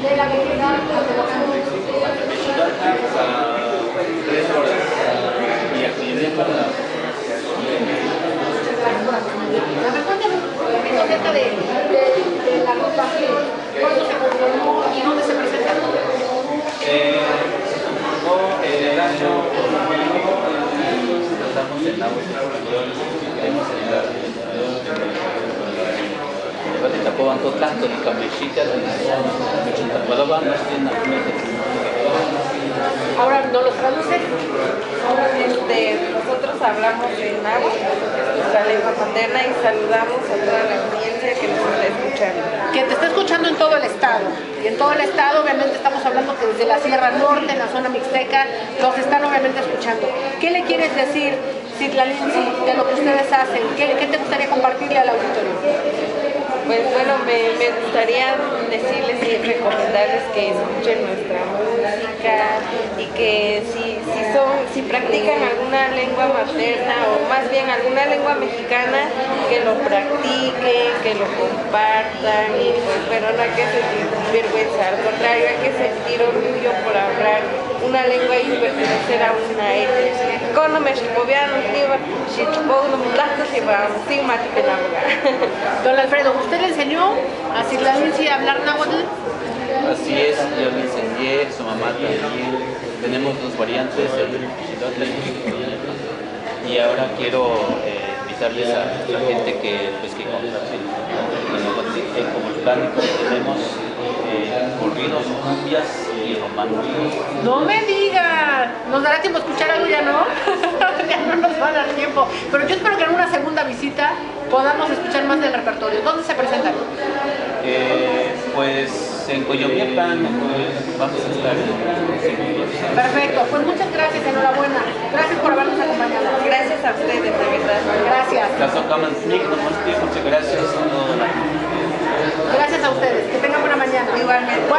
3 horas y actividad para la... A ver, cuéntame un poquito acerca de la ruta, cuándo se conformó y dónde se presenta. En el año 2000 tratamos en agua y queremos ayudar a Tapobanco tanto de Camechita, Ahora no los traduce. Nosotros hablamos en náhuatl, nuestra lengua materna, y saludamos a toda la audiencia que nos está escuchando. Que te está escuchando en todo el estado. Y en todo el estado, obviamente, estamos hablando que desde la Sierra Norte, en la zona mixteca, los están obviamente escuchando. ¿Qué le quieres decir, Citlali-Linzi, de lo que ustedes hacen? ¿Qué te gustaría compartirle al auditorio? Pues bueno, me gustaría decirles y recomendarles que escuchen nuestra música y que si practican alguna lengua materna o más bien alguna lengua mexicana, que lo practiquen, que lo compartan, y pues bueno, no hay que sentir vergüenza, al contrario, hay que sentir orgullo por hablar una lengua y pertenecer a una etnia. Don Alfredo, ¿usted le enseñó a Citlali-Linzi a hablar náhuatl? Así es, yo le enseñé, su mamá también. Tenemos 2 variantes, el Xilotl y ahora quiero invitarles a la gente que contacte como el plan que tenemos corridos, cumbias y romanos. No me diga, ¿nos dará tiempo a escuchar algo? Ya no, ya no nos va a dar tiempo, pero yo espero que en una segunda visita podamos escuchar más del repertorio. ¿Dónde se presentan? Pues en Coyomiapan vamos a estar. Perfecto, pues muchas gracias, enhorabuena. Gracias por habernos acompañado. Gracias a ustedes, de verdad. Gracias. Muchas gracias. Gracias a ustedes, que tengan buena mañana. Igualmente.